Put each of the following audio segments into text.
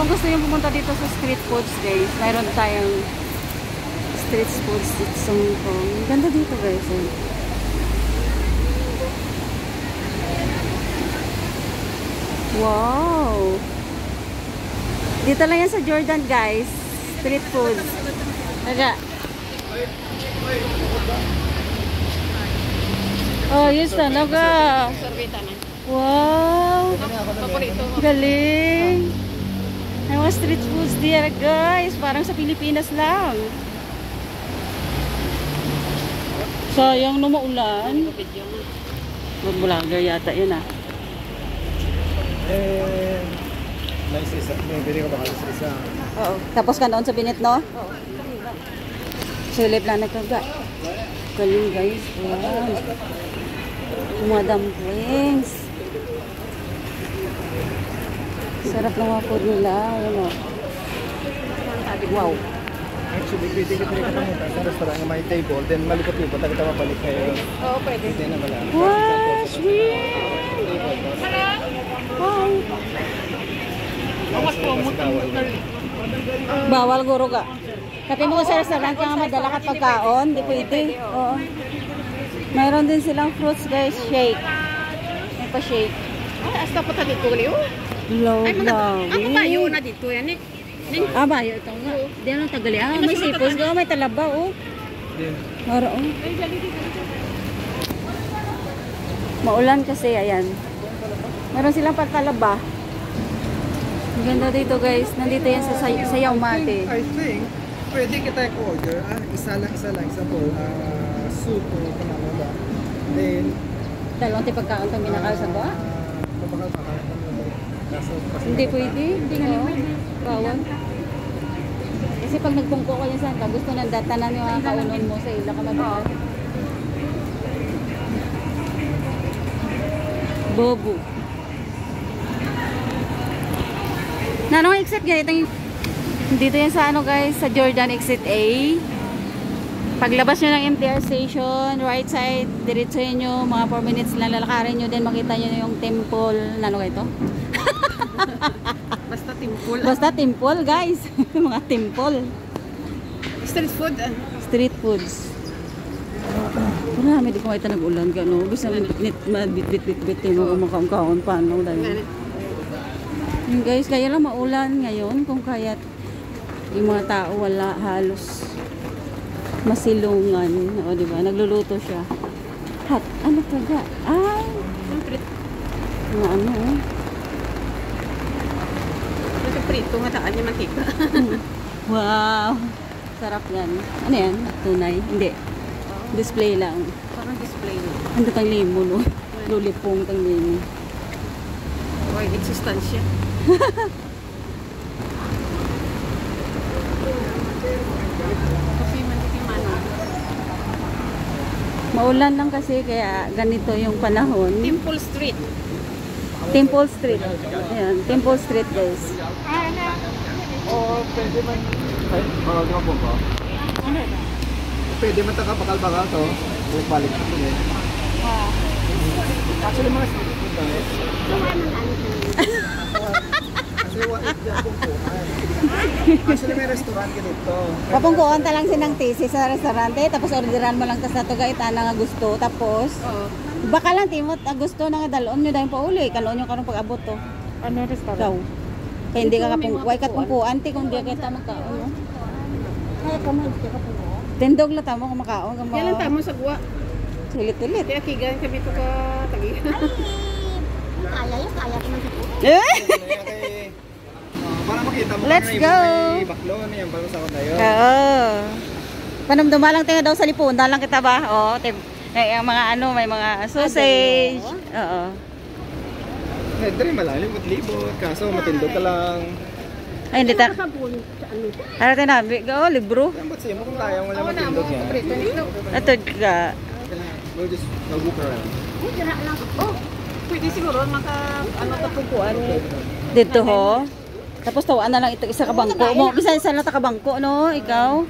Kung gusto nyo pumunta dito sa street foods guys, mayroon tayong street foods dito sa Hong Kong. Ganda dito guys. Wow! Dito lang yan sa Jordan guys. Street foods. Naga. Oh, yes talaga. Wow! Galing! May mga street foods there guys. Parang sa Pilipinas lang. Sayang na maulan. Mag-vlogger yata yun ah. Nice isa. May bili ko ba kalis isa? Oo. Tapos ka noon sa binit no? Oo. Silip lang nagkaga. Galing guys. Wow. Mga dumplings. Sarap ng mga food nila. Ayan o. Wow. Actually, pwede ka pumunta sa restaurant na may table, then malikot-likot, kita mabalik kayo. Oo, pwede. Hindi na wala. Wow, sweet! Wow. Bawal guro ka. Kasi mo sa restaurant ka nga madala ka pagkaon, di pwede. Oo. Mayroon din silang fruits guys, shake. May pa shake. Ay, hasta po tayo dito, Leo. Lovely. Ang tayo na dito yan eh. Ah, bayo ito nga. Di lang tagali. Ah, may sipos ka, may talaba oh. Mara oh. Maulan kasi, ayan. Meron silang pagtalaba. Ang ganda dito guys. Nandito yan sa Sayaw Mate. I think, pwede kita i-order. Isa lang. Isa po. Soup o kanama ba. Then, Dalawang tipagkaon itong binakal sa ba? Hindi pwede. Hindi nga pwede. Bawal. Kasi pag nagpungko ko yung santa, gusto ng datanan yung mga kaunon mo sa ila ka mabigat. Bobo. Na ano exit ganito yung dito yan sa ano guys, sa Jordan exit A. Paglabas nyo ng MTR station, right side, diretsuhin nyo, mga 4 minutes lang lalakarin nyo, then makita nyo yung temple, ano kayo ito? Basta temple. Basta temple guys, mga temple. Street food. Street foods. Marami di ko makita nag-ulan ka, no? Bisa mabit-bit-bit mo kumakaon-kaon paano dahil. Yung guys, kaya lang maulan ngayon kung kaya't yung mga tao wala halos masilungan. O diba, nagluluto siya. Hot, ano kaga? Ay! Mga ano oh. Ito prito, mataan yung mantika. Wow! Sarap yan. Ano yan? Tunay? Hindi. Display lang. Parang display. Ang datang limo, no? Lulipong tang limo. Why, existence siya. Maulan lang kasi kaya ganito yung panahon. Temple Street. Temple Street. Ayan, Temple Street guys. o pwede man, ay, di ba po ba? Pwede man bakal-bakal to. Balik ito eh. Actually, mga street food lang eh. Actually, may restaurant ganito. Papungkuan ta lang sinang thesis sa restaurante, tapos orderan mo lang tas na to gaitan nga gusto, tapos baka lang timot gusto na nga dalon nyo dahil pauli, kalon nyo karong pag-abot to. Ano restaurant? Ikaw. Kaya hindi ka kapungkuan, kat pungkuan, ti kung di kita magkaon mo. Kaya ka man, kaya ka pungkuan. Tindog lang tamo kung makaon. Kaya lang tamo sa guwa. Sulit-ulit. Kaya kigan kami ito ka tagi. Kaya ko man sa guwa. Para makita mo Let's go! May baklo na yan, para sa ako tayo. Oo. Panamduma lang tinga daw sa lipunan lang kita ba? Oo. May mga ano, may mga sausage. Oo. Dari malalim at libot, kaso matindog ka lang. Ay, hindi ta. Ano tinabi? Oo, libro. Yan ba't siya mo kung kaya mo lang matindog yan? Ito ka. We'll just go around. Oh, pwede siguro maka ano tapungkuan. Dito ho. Tapos tawaan na lang ito isa ka bangko mo. Bisan isa lang ta ka bangko no, ikaw.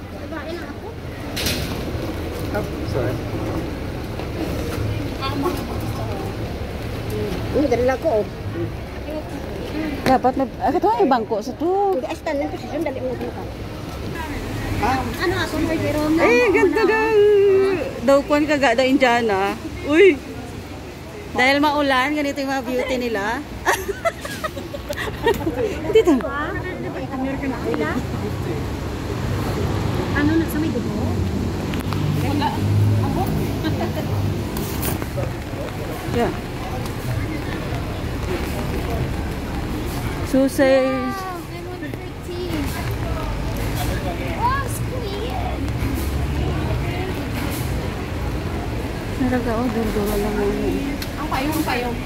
Oh, sorry. Dali lang ko. Dapat may... Ito ay bangko sa to. Hindi, astan lang kasi dyan, dali mo ka. Ano ako, Margero? Eh, ganda daw. Daw kuwan ka ga daw Indiana. Uy. Dahil maulan, ganito yung mga beauty nila. Dito. American Idol. Ano na sa may dugo? Wala. Ako? Yeah. Sausage. Naraga o, duro lang mo. Ang payong.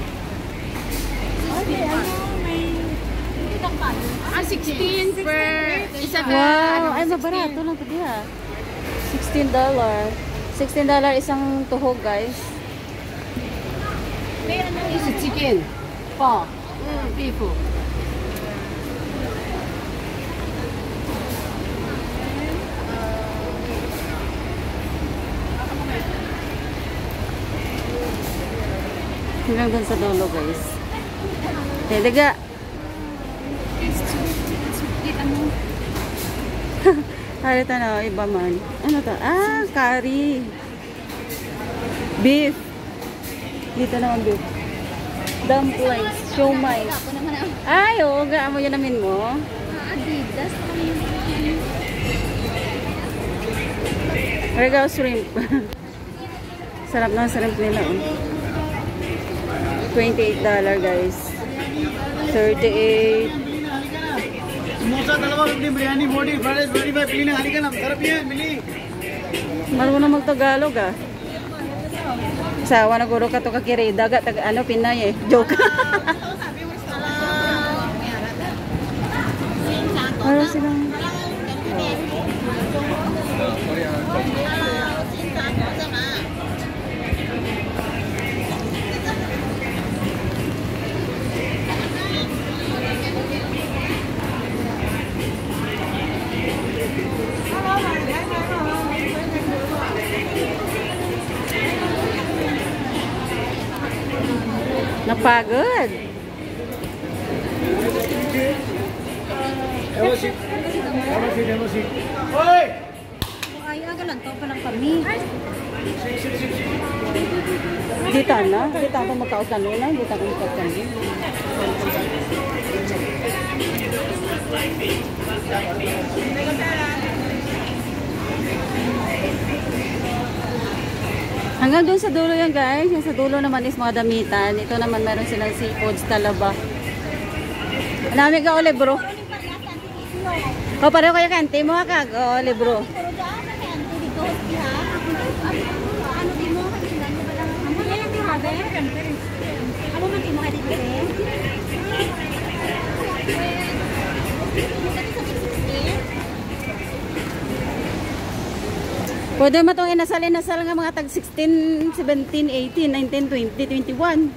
Ah, 16 per isa ka. Wow, ay mabarato lang ito diha. $16. $16 isang tuhog, guys. Is it chicken? Pork. Beef. Hanggang dun sa dulo, guys. Talaga. Halita na, iba man. Ano to? Ah, curry. Beef. Dito naman beef. Dumplings. Siomai. Ay, oo. Gaan mo yun namin mo. Regal shrimp. Sarap na shrimp nila. Oh. $28, guys. 38. समोसा तलवा रोटी बिरयानी मोटी fried rice 25 पीने खाली का ना तरफ ये मिली Marunong mag-Tagalog ah. Sawa na guro ka to kakirida ga tag ano Pinay eh. Joke. Para silang napagod. ओए Ay, agalan to pa lang kami. Dito na. Dito ako magkaos kanina. Dito ako magkaos kanina. Hanggang doon sa dulo yan, guys. Yung sa dulo naman is mga damitan. Ito naman meron silang seafoods, talaba. Nami ka o libro. O pareho kayo kanti mo ka o libro. Pwede mo itong inasal-inasal nga mga tag 16, 17, 18, 19, 20, 21.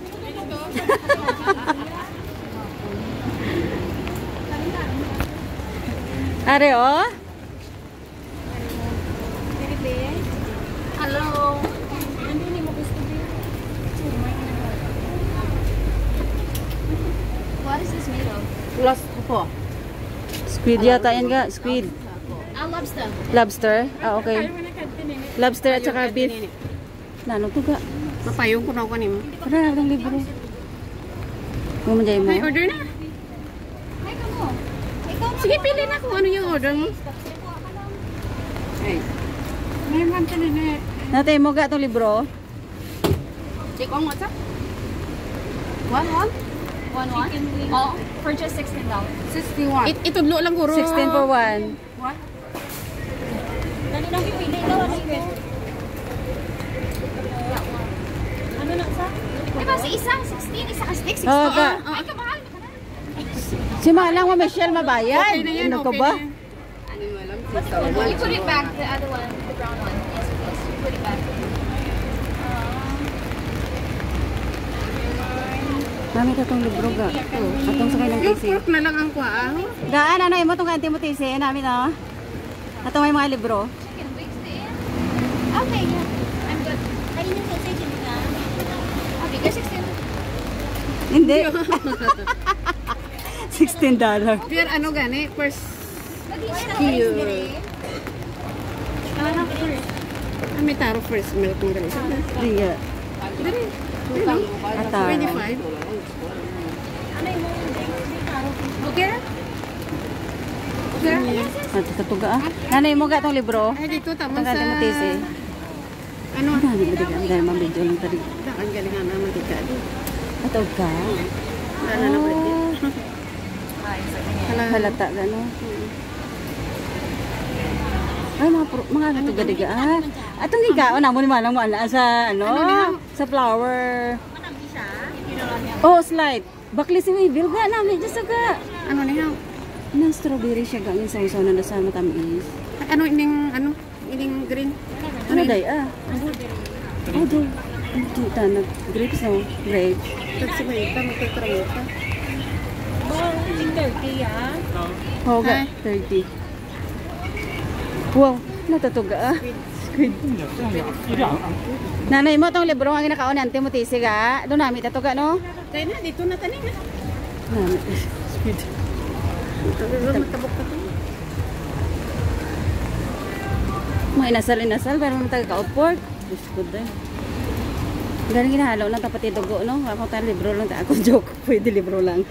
Are oh? Hello. What is this made of? Lost po. Squid yata yan nga. Squid. Lobster. Lobster? Ah, okay. Lobster at saka beef. Nanong to ga? Mapayong ko na ako kanimo. Para lang libro. Mumajay mo. May order na. Sige, pili na kung ano yung order mo. Ay. May manta na na. Natay mo ga itong libro? Check on what's up? One? 1-1? Oh, for just $16. 61. Itudlo lang guro. 16 for 1. What? Dali lang pipili daw ano yun? Ano na sa? Diba si isa 16, isa ka stick 16. Oo, ga. Ay kamahal. Si Malang mo Michelle mabayad. Okay na yan, Ano ka okay ba? na yan. Ano mo alam? You put it back, the other one, the brown one. Yes, yes. You put it back. Mami ka itong libro ga. Atong sakay ng Yung tisi. pork na lang ang kuha. Gaan, ano mo itong kanti mo tisi? Namin no? Atong may mga libro. Chicken wings din. Okay, yeah. I'm good. Kainin yung sausage din na. Okay, guys, 16. Hindi. $16. Pero ano gani? First skill. Ah, may taro first milk ng gani. Iya. Dali. Dali. Ata. 25. Okay? Okay? Natutuga ah. Nanay mo ga tong libro? Ay, dito tamang Tanggal sa... mo tisi. Ano? Ano ba digan dahil mabidyo lang tadi. Ang galingan naman tika. Ato ka. Ano na ba ito? Halata gano. Ay mga ano to gadiga ah. Atong gigaon na mo ni manang mo ana sa ano sa flower. Oh, slide. Bakli si Weevil ga na medyo saga. Ano niya? Nang strawberry siya gangin sa usaw na sa matamis. Ano ining green? Ano day ah? Oh, do. Ano tanag grapes no? Grapes. Tapos may ita, magtatramuta. Oh, ga 30. Wow, natutuga ah. Squid. Nanay mo tong libro ang ginakaon ni Auntie Mutisi ga. Do nami tatuga no? Kaya na, dito na tanin ha. Nami. Squid. Matabok ka to. Mga inasal pero matagka-outport. Gusto din. Galing ginahalo lang tapos dugo no? Ako tayo libro lang. Ako joke. Pwede libro lang.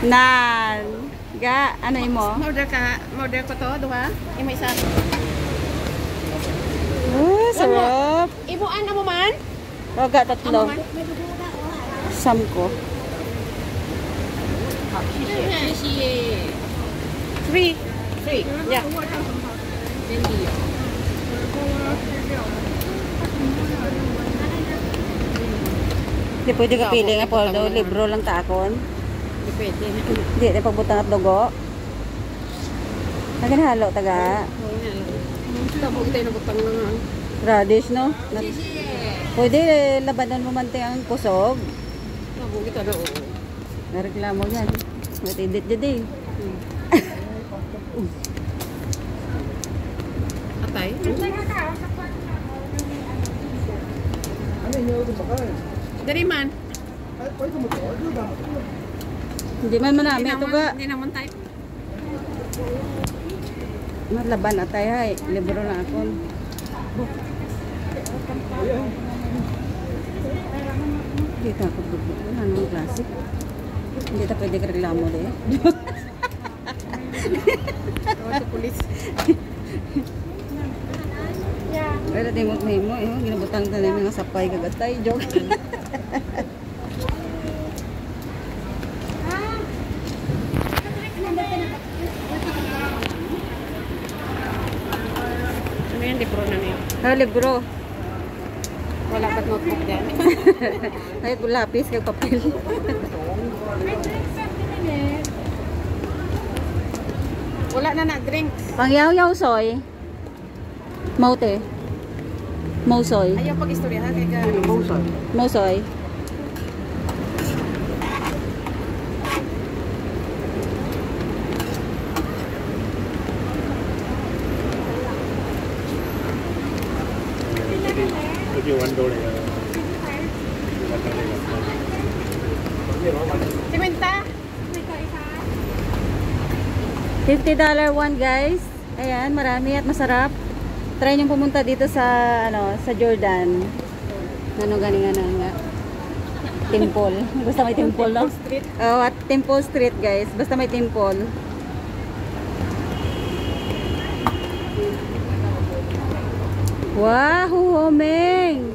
Nan. Ga, ano mo? Order ko to, duha. May isa. Oh, sarap. Ibuan na mo man? O, ga, tatlo. Sam ko. Three. Yeah. Hindi pwede ka pili nga po. Libro lang takon. Hindi pwede. Hindi, na pagbutang at dugo. Naginahalo, taga. Tabog tayo na butang na. Radish, no? Pwede labanan mo man ang kusog. Tabog ito na oo. Nareklamo yan. Matidit dyan eh. Atay? Ano yung ito ba? Dari man. Ay, pwede mo ito. Ano ba? Hindi man manami ito ga. Hindi naman tayo. Matlaban na tayo ay. Libro na ako. Hindi ta ako dugo. Anong klase? Hindi ta pwede ka reklamo de. Sa pulis. Pero di mo ginabutang ta na mga sapay kagatay. Joke. Ano yan, libro na niya? Libro. Wala ba't notebook yan? Ay, lapis kay papel. Wala na drinks. Pangyaw-yaw soy. Maute. Mausoy. Ayaw pag-istorya ha, kaya ka. Mausoy. Simenta. $50 one guys. Ayan, marami at masarap. Try nyo pumunta dito sa sa Jordan. Ano ganing nga. Temple. Basta may temple, no? Street. Oh, at Temple Street guys. Basta may temple. Wow, homeng.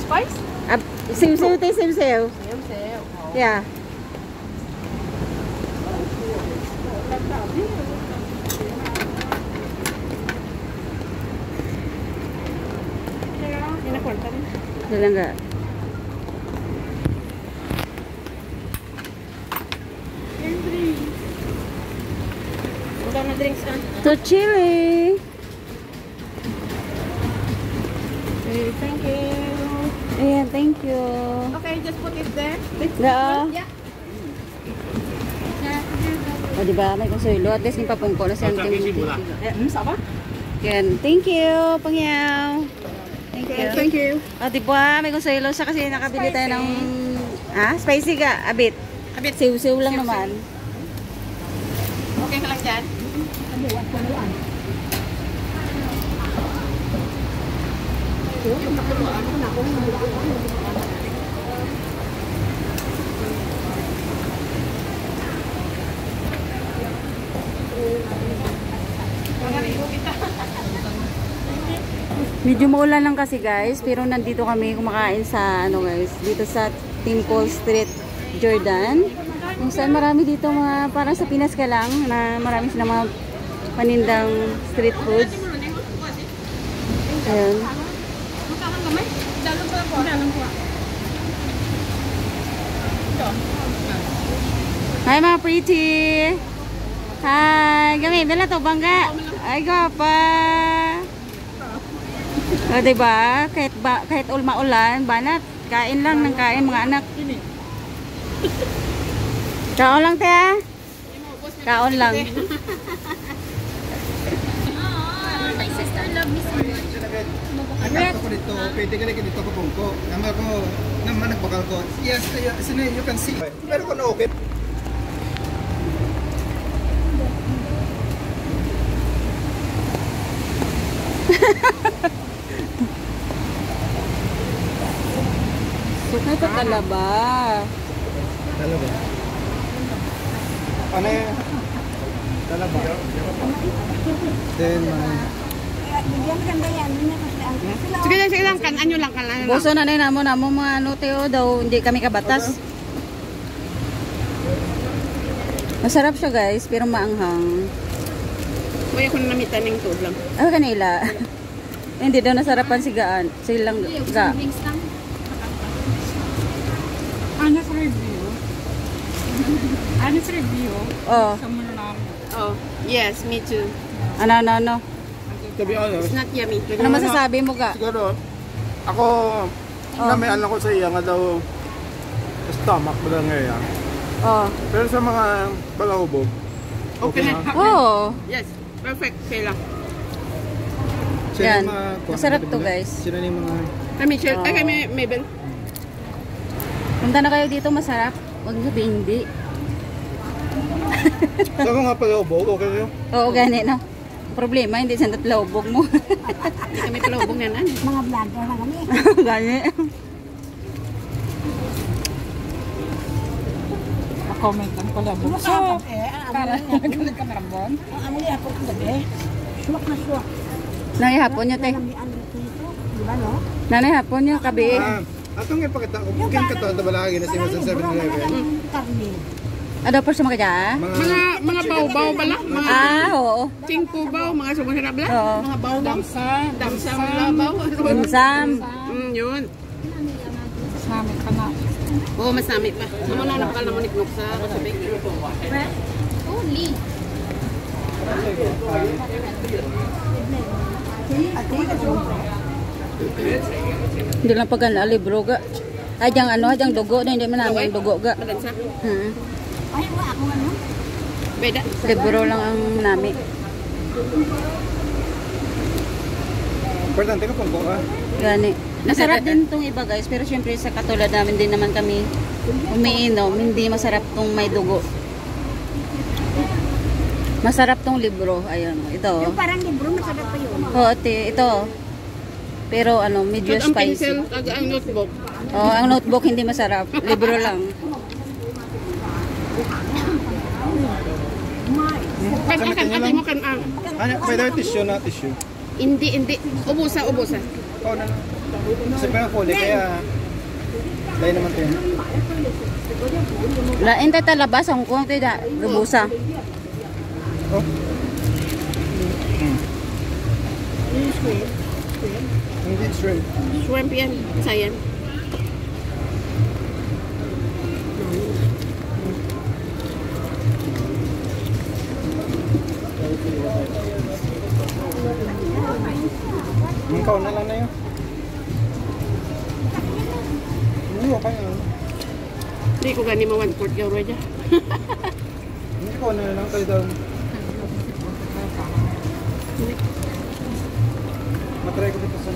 Spice? Simsew te, simsew. Yeah. Yan ako. Wala nga. Wala na drinks ka. To chili. Okay, thank you. Ayan, thank you. Okay, just put it there. Yeah. Yeah. O, diba? May konsuelo. At least, nipapungko na siya. Sama? Yan. Thank you, Pangyaw. Thank you. Thank you. Thank you. Ah, di ba? May konselo siya kasi nakabili tayo ng... Ah, spicy ka? A bit. Siw-siw lang naman. Okay ka lang dyan? Medyo maulan lang kasi guys, pero nandito kami kumakain sa ano guys, dito sa Temple Street, Jordan. Kung saan marami dito mga parang sa Pinas ka lang na marami silang mga panindang street foods. Ayun. Hi mga pretty! Hi! Gami, dala to, bangga! Ay, gwapa! O, diba? Kahit maulan, banat, kain lang ng kain mga anak. Kaon lang, Tia. Kaon lang. My sister love me so much. Ako ko dito, pwede ka dito ko pungko. Naman ko, naman nagbakal ko. Yes, you can see. Pero kung okay. Sukay pa talaba. Talaga. Ano yan? Talaga. Then, Sige lang, kanan nyo lang. Boso na na mo mga ano, Teo, daw hindi kami kabatas. Masarap siya guys, pero maanghang. May ako namitan ng tubig lang. Ah, kanila. Hindi daw nasarapan silang ga. Honest review. Honest review. Oh, Oh, yes, me too. ano. to be honest, It's not yummy. Ano masasabi mo ka? siguro, ako, namayaan ako sa iya nga daw, stomach mo lang ngayon. Oh. Pero sa mga balahubog, Okay na. Oh. Yes, perfect. Okay lang. Yan. Masarap to, guys. Sino na yung mga... Kami, kami, Mabel. Punta na kayo dito, masarap. Huwag sabihin hindi. Sa mga palahubog, okay kayo? Oo, gani no. Problema, hindi sa tatlawbog mo. Hindi kami palubong yan. Mga vlogger na kami. Gani. Comment lang pala. So, para nagalag ka na rabon. Ang amoy ako ko gabi. Suwak na suwak. Nanay hapon nyo, te. Di ba no? Nanay hapon nyo, kabi. Atong ipakita ko, kung kato ito balaki na siya sa 7-Eleven. Karne. Ano pa sa mga kaya? Mga baw-baw bala. Mga Ah, oo. tingkubaw, mga sumunod bala. Oo. Mga baw-baw. Damsa, mga baw. Sam. Yun. Samit ka na. Oo, masami pa. Naman na napakal naman iknok sa sabik. Holy. Hindi lang pagkan libro ga. Adyang ano, adyang dugo na hindi man namin dugo ga. Madansa. Ay, wala ako ano. Beda. Libro lang ang namin. Importante ka pong ka. Gani. Masarap din tong iba guys, pero syempre sa katulad namin din naman kami umiinom, hindi masarap tong may dugo. Masarap tong libro, ayun, ito. Yung parang libro, masarap pa yun. Oo, ito. Pero ano, medyo Ang pencil, spicy. ang notebook. Oh, ang notebook hindi masarap, libro lang. Ate mo kan ang. Ano, pwede yung tissue na tissue. Hindi. Ubusa. Oo na lang. Kasi pa yung kulay, kaya... Dahil naman ito yun. Lain tayo talabas, ang kuwang tayo da, lubusa. Oh. Hindi shrimp. Shrimp yan. Sayan. Ikaw na lang na yun. Hindi ko kaya. Hindi ko gani mo 1/4 euro dyan. Hindi ko na lang kayo daw. Matry ko dito sa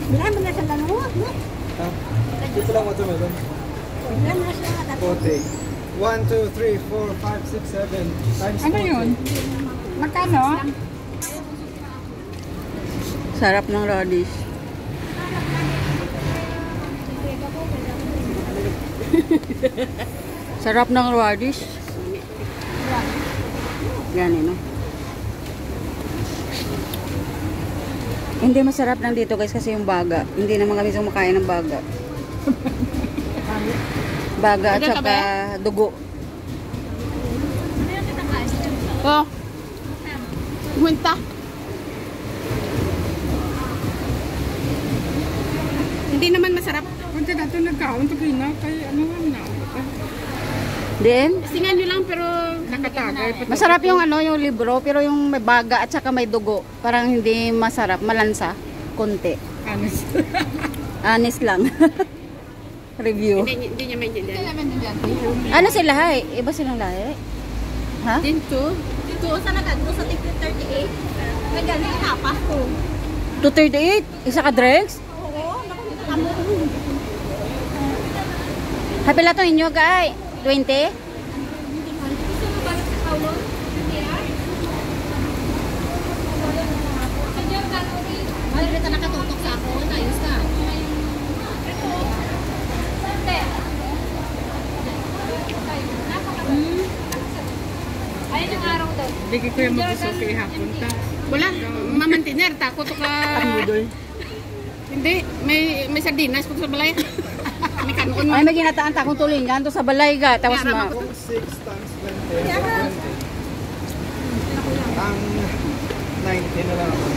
Bilang mo na sa dalawa, no? Ha? Dito lang watermelon. Bilang mo na sa dalawa. Pote. 1, 2, 3, 4, 5, 6, 7 times Ano yun? Magkano? Sarap ng radish. Sarap ng radish. Yan eh, no? Hindi masarap lang dito guys kasi yung baga. Hindi naman kami kumakain ng baga. Baga at saka dugo. Oh. Munta. Hindi naman masarap. Punta na ito nagkaon ito na kay ano na. Then, Singan nyo lang pero Nakatagay pa. masarap yung ano, yung libro, pero yung may baga at saka may dugo, parang hindi masarap, malansa, konti. Honest. Honest lang. Review. hindi niya maintindihan. Ano sila, hay? Iba silang lahi? Ha? Dito. Dito sa nagado sa tig 38. May gani inapas ko. 238? Isa ka drinks? Oo, naku kamo. Happy lang to inyo, guy. 20? Gusto mo ba sa Paulo? Ay, rito nakatutok sa ako. Ayos ka. Ayun yung araw daw. Bigay ko yung magusto kay hapon ta. Wala. Mamantiner. Takot ka. Hindi. May sardinas kung sa balay. May kanon. Ay, may ginataan ta kung tulingan to sa balay ga. Tapos ma... Kung 6 times 20, 20. Ang 90 na lang ako.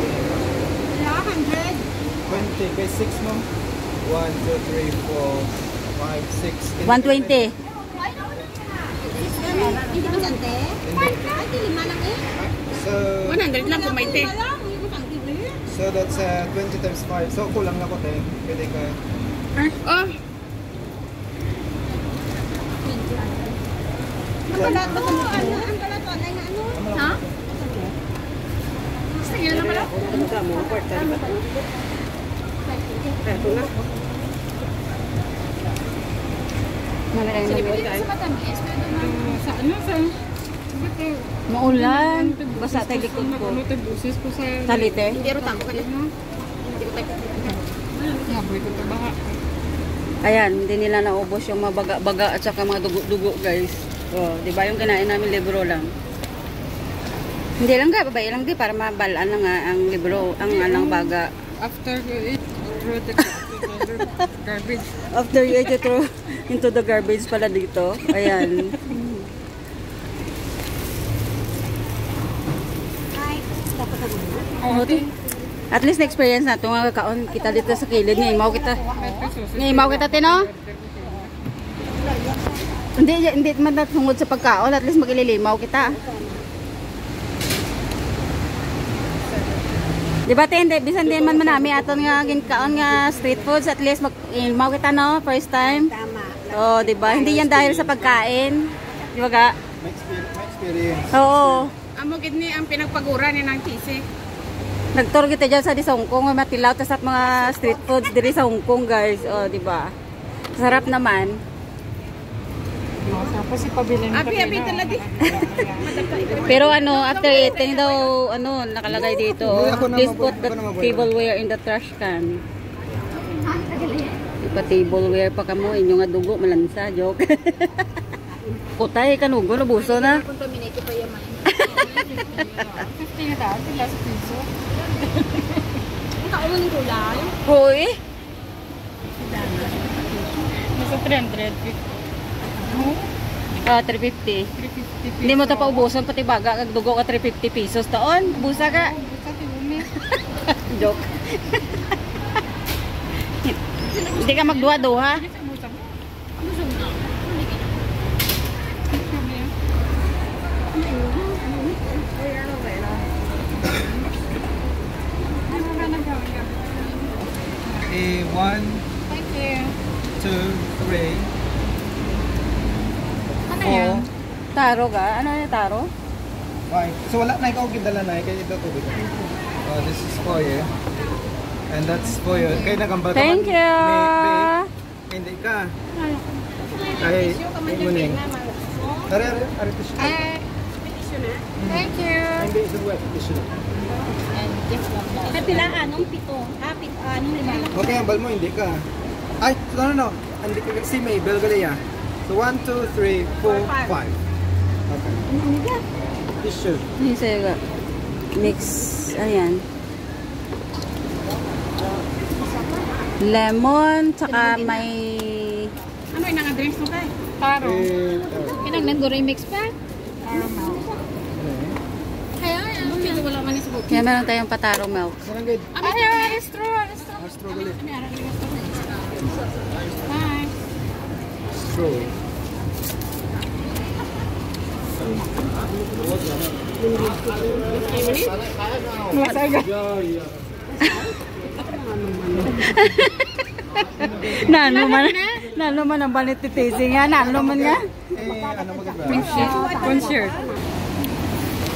20 kay 6 mo. 1, 2, 3, 4, 5, 6. 120. Hindi ba sante? Ay, lima lang eh. So, 100 lang kung may te. so that's 20 times 5. So kulang na ko 10. Pwede ka. Oh. Ang balat ba kung ano? Ang balat ba na ano? Ha? Sige lang pala. Sa matamis. Sa ano sa? Ba't Maulan. Basa tayo likod ko. ano tayo busis ko sa Talite. Hindi ro tango ka na. Hindi ko tayo. yaboy ko tabaha. Ayan, hindi nila naubos yung mga baga-baga at saka mga dugo-dugo, guys. Oh, di ba yung kinain namin libro lang? Hindi lang ga, babae lang di para mabalaan lang nga ang libro, ang anang baga. After you eat, throw the garbage. After you eat it through into the garbage pala dito. Ayan. Ay, dapat ako. Oh, at least na-experience na ito nga kaon kita dito sa kilid. Ngayon, mau kita. Ngayon, mau kita, Tino? Hindi man natungod sa pagkaon. At least mag-ililimaw kita. Di ba, Tende? Bisan din man manami aton nga ginkaon nga street foods. At least mag-ililimaw kita, no? First time. Tama. Oh, di ba? Hindi yan dahil sa pagkain. Di ba, ga? May experience. Oo. Amo gid ni ang pinagpagura ni nang tisi. Nagtour kita dyan sa di sa Hong Kong, may matilaw tas at mga street foods diri sa Hong Kong, guys. Oh, di ba? Sarap naman. Tapos ipabilin mo Abi tala di. Pero ano, after eating daw, ano, nakalagay dito, please put the tableware in the trash can. Di pa tableware pa kamo, inyo nga dugo, malansa, joke. Kutay, kanugo, nabuso na. Kung paminate pa yaman. 15 na daan, sila sa piso. Ang kaulo ng kulay. Hoy, Nasa 350. No? 350. 350 Hindi mo ito paubusan, pati baga, kag dugo ka 350 pesos taon. Busa ka. Sa tilumi. Joke. Hindi ka magduwa-duha. Sa busa mo. Ano ba nagawin ka? 1, Thank you. 2, 3, Ano yan? 4, Taro ka? Ano yung taro? 5. So wala na ikaw gidala na kay ito tubig. This is for you. And that's for you. Kaya nagambal ka Thank man. you. Hindi ka. Ay, iguning. Are tissue. Thank you. Hindi, ito wet tissue. Ay, pila, anong pito? Anong lima? Okay, ambal mo, hindi ka. Ay, no. Hindi ka. Si Mabel, gali ya. So, 1, 2, 3, 4, 5. Okay. Tissue. Hindi sa'yo ka. Mix. Ayan. Lemon, tsaka may... Ano yung nga drinks mo tayo? Taro. Eh, Pinag-nanduro yung mix pa? Kaya, Dito wala man yung sabot. Kaya meron tayong pataro milk. sarang good. Ay, straw. Astro gali. Bye. Astro. Nano man ang balit titising nga. Nano man nga. Ano maganda? Concert.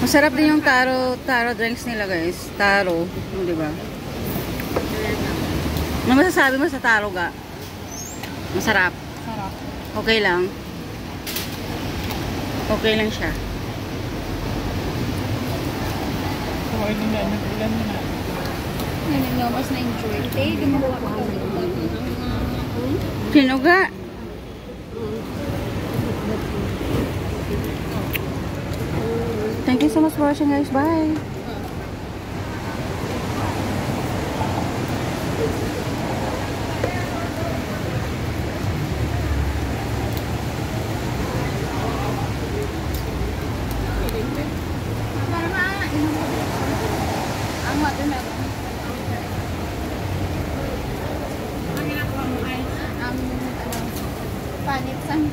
Masarap din yung taro drinks nila guys. Taro. Di ba? Ano masasabi mo sa taro ga? Masarap. Okay lang. Okay lang siya. Hindi mas na-enjoy. Di mo ko Sino ga? Thank you so much for watching guys. Bye. Ang watermelon. Panit sang